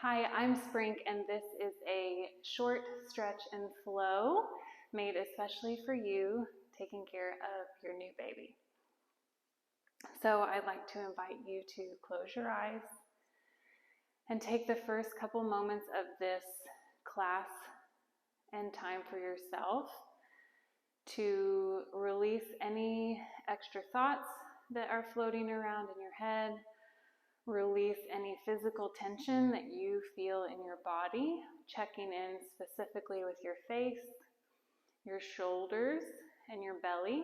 Hi, I'm Sprink, and this is a short stretch and flow made especially for you taking care of your new baby. So I'd like to invite you to close your eyes and take the first couple moments of this class and time for yourself to release any extra thoughts that are floating around in your head. Release any physical tension that you feel in your body, checking in specifically with your face, your shoulders, and your belly.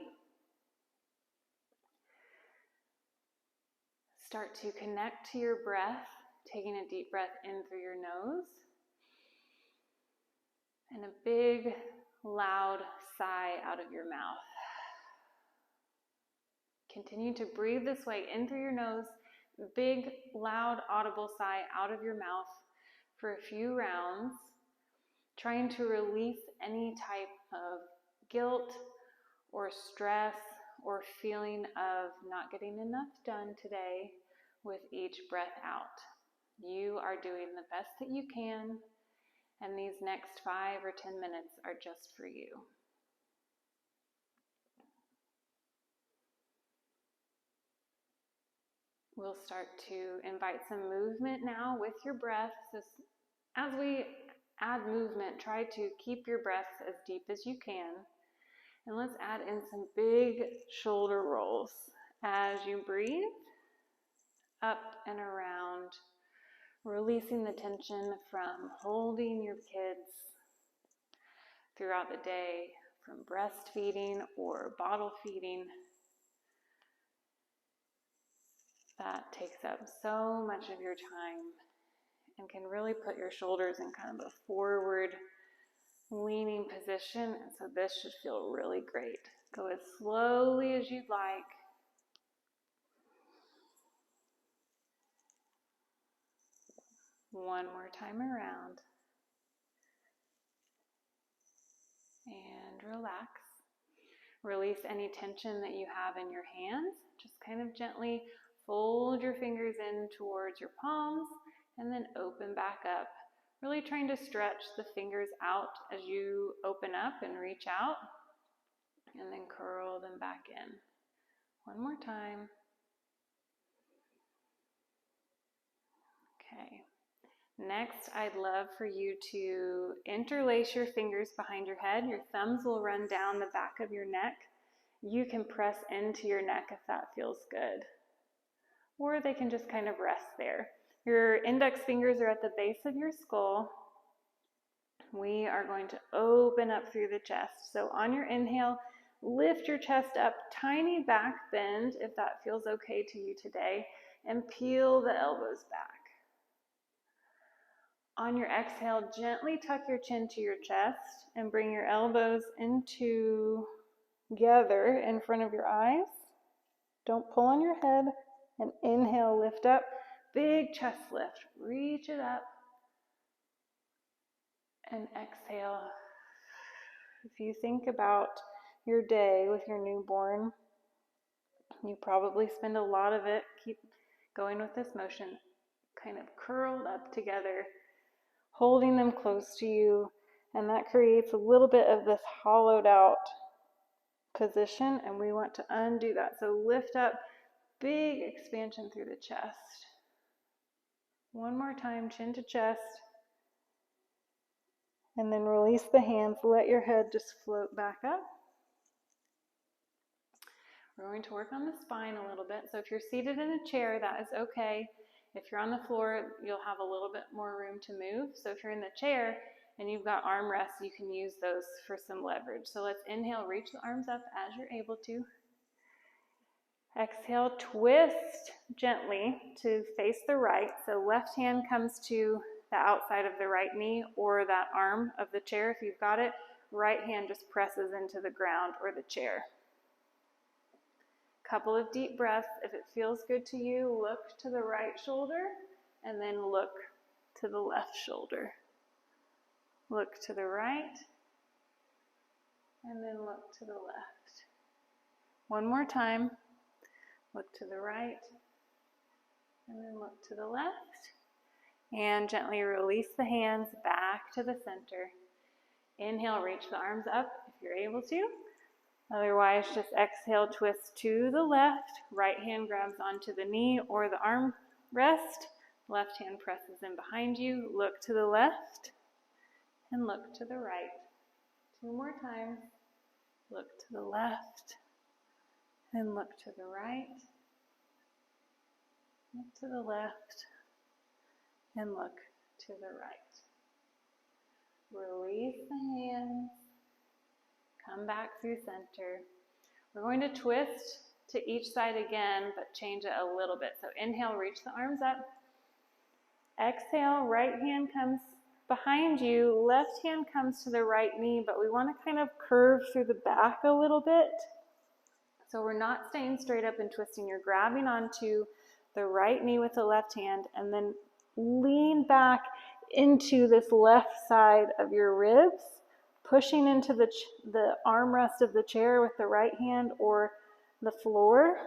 Start to connect to your breath, taking a deep breath in through your nose, and a big, loud sigh out of your mouth. Continue to breathe this way in through your nose, big, loud, audible sigh out of your mouth for a few rounds, trying to release any type of guilt or stress or feeling of not getting enough done today with each breath out. You are doing the best that you can, and these next 5 or 10 minutes are just for you. We'll start to invite some movement now with your breath. So as we add movement, try to keep your breaths as deep as you can. And let's add in some big shoulder rolls as you breathe up and around, releasing the tension from holding your kids throughout the day, from breastfeeding or bottle feeding. That takes up so much of your time and can really put your shoulders in kind of a forward leaning position. And so this should feel really great. Go as slowly as you'd like. One more time around. And relax. Release any tension that you have in your hands. Just kind of gently fold your fingers in towards your palms and then open back up. Really trying to stretch the fingers out as you open up and reach out, and then curl them back in. One more time. Okay. Next, I'd love for you to interlace your fingers behind your head. Your thumbs will run down the back of your neck. You can press into your neck if that feels good. Or they can just kind of rest there. Your index fingers are at the base of your skull. We are going to open up through the chest. So on your inhale, lift your chest up, tiny back bend if that feels okay to you today, and peel the elbows back. On your exhale, gently tuck your chin to your chest and bring your elbows into together in front of your eyes. Don't pull on your head. And inhale, lift up. Big chest lift. Reach it up. And exhale. If you think about your day with your newborn, you probably spend a lot of it, keep going with this motion, kind of curled up together, holding them close to you, and that creates a little bit of this hollowed out position, and we want to undo that. So lift up, big expansion through the chest. One more time, chin to chest. And then release the hands, let your head just float back up. We're going to work on the spine a little bit. So if you're seated in a chair, that is okay. If you're on the floor, you'll have a little bit more room to move. So if you're in the chair and you've got arm rests, you can use those for some leverage. So let's inhale, reach the arms up as you're able to. Exhale, twist gently to face the right. So left hand comes to the outside of the right knee or that arm of the chair if you've got it. Right hand just presses into the ground or the chair. Couple of deep breaths. If it feels good to you, look to the right shoulder and then look to the left shoulder. Look to the right and then look to the left. One more time. Look to the right and then look to the left. And gently release the hands back to the center. Inhale, reach the arms up if you're able to. Otherwise, just exhale, twist to the left. Right hand grabs onto the knee or the arm rest. Left hand presses in behind you. Look to the left and look to the right. 2 more times. Look to the left and look to the right. Look to the left and look to the right. Release the hands. Come back through center. We're going to twist to each side again, but change it a little bit. So inhale, reach the arms up. Exhale, right hand comes behind you. Left hand comes to the right knee, but we want to kind of curve through the back a little bit. So we're not staying straight up and twisting. You're grabbing onto the right knee with the left hand and then lean back into this left side of your ribs, pushing into the armrest of the chair with the right hand or the floor,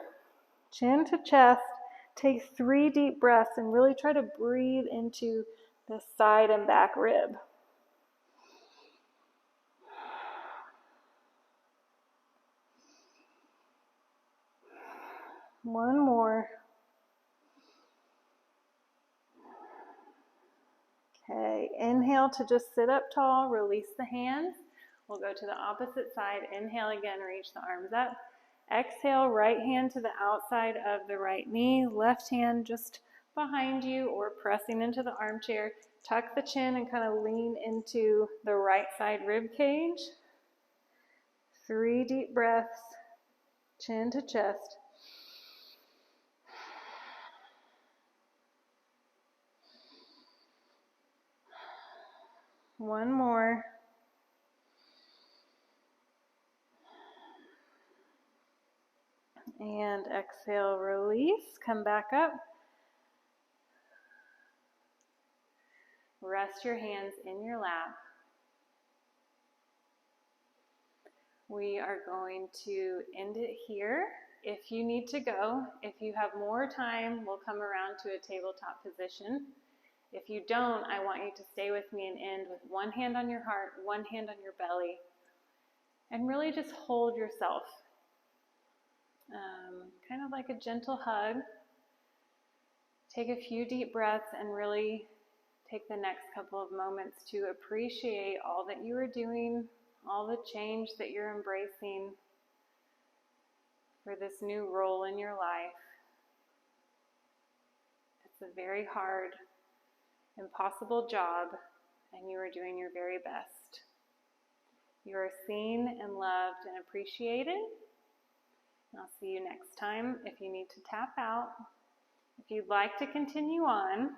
chin to chest. Take 3 deep breaths and really try to breathe into the side and back rib. One more. Okay, inhale to just sit up tall, release the hands. We'll go to the opposite side. Inhale again, reach the arms up. Exhale, right hand to the outside of the right knee, left hand just behind you or pressing into the armchair. Tuck the chin and kind of lean into the right side rib cage. 3 deep breaths, chin to chest. One more. And exhale, release. Come back up. Rest your hands in your lap. We are going to end it here. If you need to go, if you have more time, we'll come around to a tabletop position. If you don't, I want you to stay with me and end with one hand on your heart, one hand on your belly, and really just hold yourself. Kind of like a gentle hug. Take a few deep breaths and really take the next couple of moments to appreciate all that you are doing, all the change that you're embracing for this new role in your life. It's a very hard, impossible job, and you are doing your very best. You are seen and loved and appreciated. And I'll see you next time. If you need to tap out, if you'd like to continue on,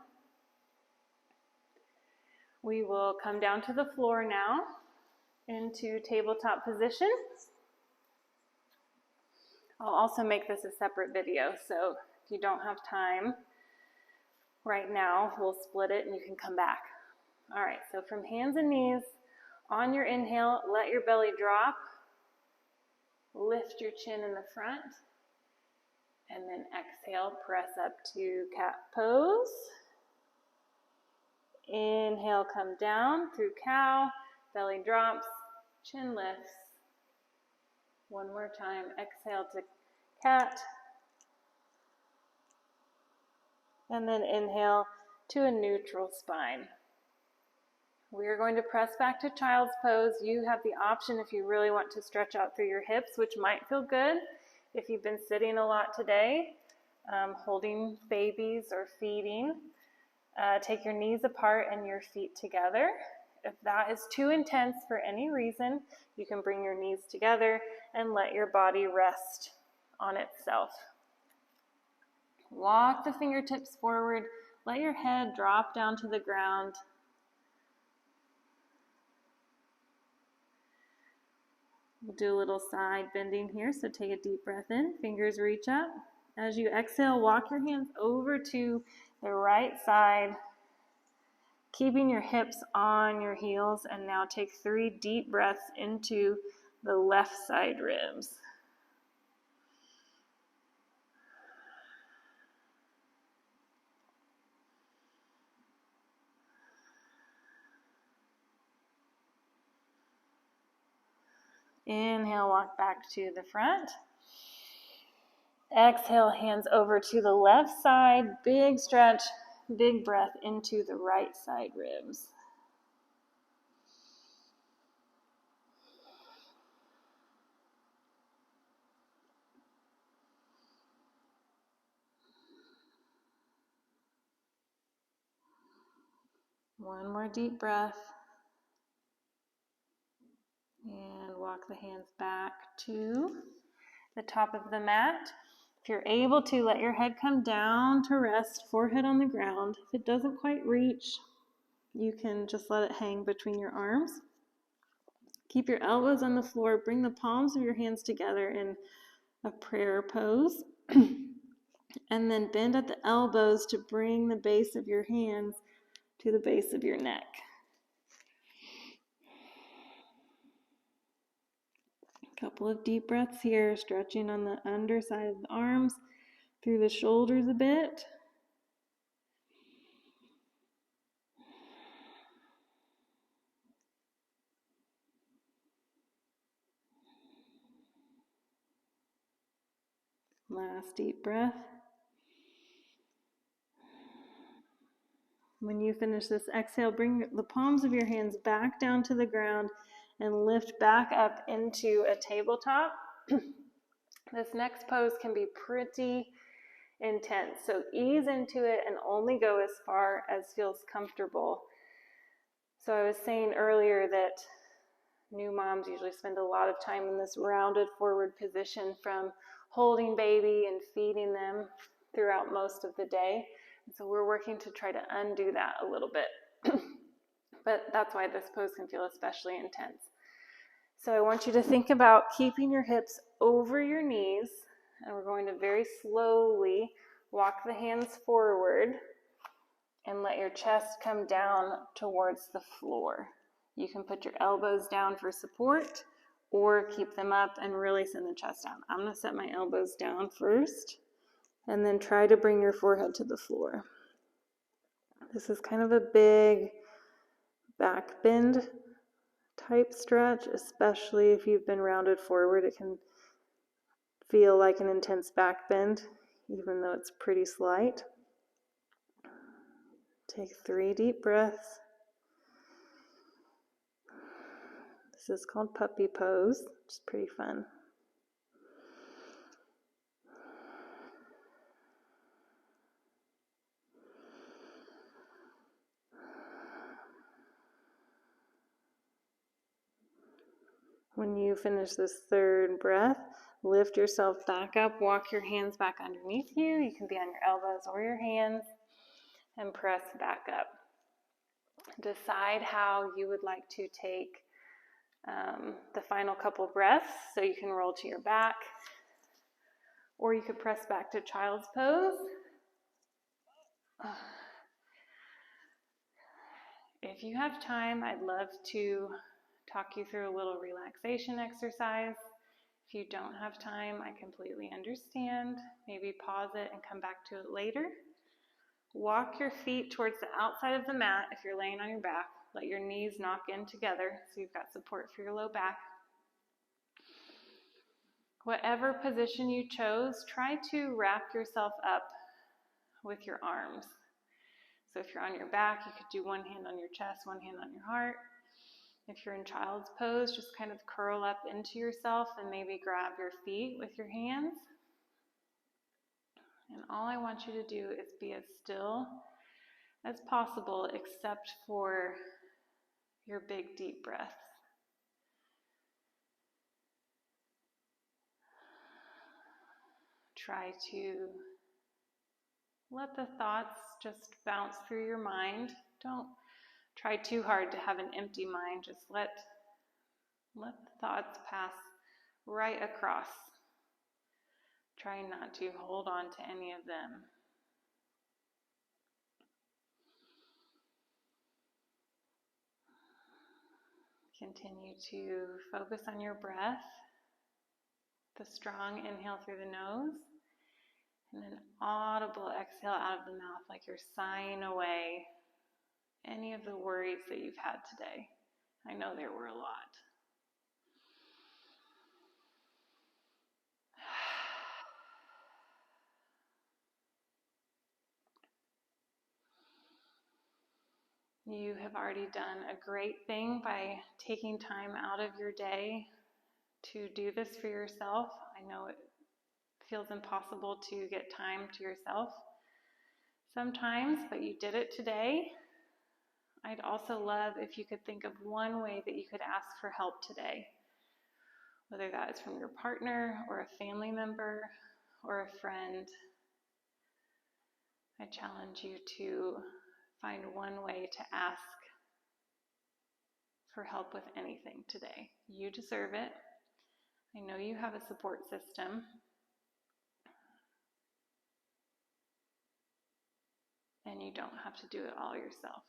we will come down to the floor now into tabletop position. I'll also make this a separate video, so if you don't have time right now, we'll split it and you can come back. All right, so from hands and knees, on your inhale, let your belly drop. Lift your chin in the front. And then exhale, press up to cat pose. Inhale, come down through cow, belly drops, chin lifts. One more time, exhale to cat. And then inhale to a neutral spine. We are going to press back to child's pose. You have the option if you really want to stretch out through your hips, which might feel good if you've been sitting a lot today, holding babies or feeding. Take your knees apart and your feet together. If that is too intense for any reason, you can bring your knees together and let your body rest on itself. Walk the fingertips forward. Let your head drop down to the ground. We'll do a little side bending here, so take a deep breath in, fingers reach up. As you exhale, walk your hands over to the right side, keeping your hips on your heels, and now take 3 deep breaths into the left side ribs. Inhale, walk back to the front. Exhale, hands over to the left side. Big stretch, big breath into the right side ribs. One more deep breath. And walk the hands back to the top of the mat. If you're able to, let your head come down to rest, forehead on the ground. If it doesn't quite reach, you can just let it hang between your arms. Keep your elbows on the floor. Bring the palms of your hands together in a prayer pose. And then bend at the elbows to bring the base of your hands to the base of your neck. A couple of deep breaths here, stretching on the underside of the arms, through the shoulders a bit. Last deep breath. When you finish this exhale, bring the palms of your hands back down to the ground and lift back up into a tabletop. This next pose can be pretty intense, so ease into it and only go as far as feels comfortable. So I was saying earlier that new moms usually spend a lot of time in this rounded forward position, from holding baby and feeding them throughout most of the day. And so we're working to try to undo that a little bit. But that's why this pose can feel especially intense. So I want you to think about keeping your hips over your knees, and we're going to very slowly walk the hands forward and let your chest come down towards the floor. You can put your elbows down for support or keep them up and really send the chest down. I'm going to set my elbows down first and then try to bring your forehead to the floor. This is kind of a big back bend type stretch, especially if you've been rounded forward. It can feel like an intense back bend, even though it's pretty slight. Take 3 deep breaths. This is called puppy pose, which is pretty fun. When you finish this 3rd breath, lift yourself back up, walk your hands back underneath you. You can be on your elbows or your hands, and press back up. Decide how you would like to take the final couple breaths. So you can roll to your back, or you could press back to child's pose. If you have time, I'd love to talk you through a little relaxation exercise. If you don't have time, I completely understand. Maybe pause it and come back to it later. Walk your feet towards the outside of the mat if you're laying on your back. Let your knees knock in together so you've got support for your low back. Whatever position you chose, try to wrap yourself up with your arms. So if you're on your back, you could do one hand on your chest, one hand on your heart. If you're in child's pose, just kind of curl up into yourself and maybe grab your feet with your hands. And all I want you to do is be as still as possible, except for your big deep breaths. Try to let the thoughts just bounce through your mind. Don't try too hard to have an empty mind. Just let the thoughts pass right across. Try not to hold on to any of them. Continue to focus on your breath. The strong inhale through the nose, and an audible exhale out of the mouth, like you're sighing away any of the worries that you've had today. I know there were a lot. You have already done a great thing by taking time out of your day to do this for yourself. I know it feels impossible to get time to yourself sometimes, but you did it today. I'd also love if you could think of one way that you could ask for help today, whether that is from your partner or a family member or a friend. I challenge you to find one way to ask for help with anything today. You deserve it. I know you have a support system. And you don't have to do it all yourself.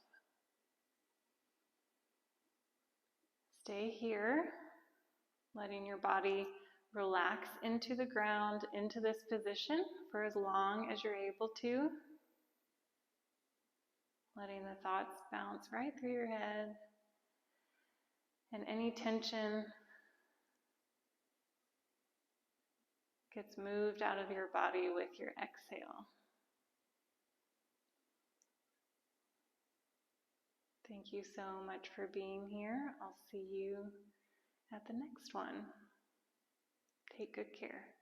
Stay here, letting your body relax into the ground, into this position for as long as you're able to. Letting the thoughts bounce right through your head. And any tension gets moved out of your body with your exhale. Thank you so much for being here. I'll see you at the next one. Take good care.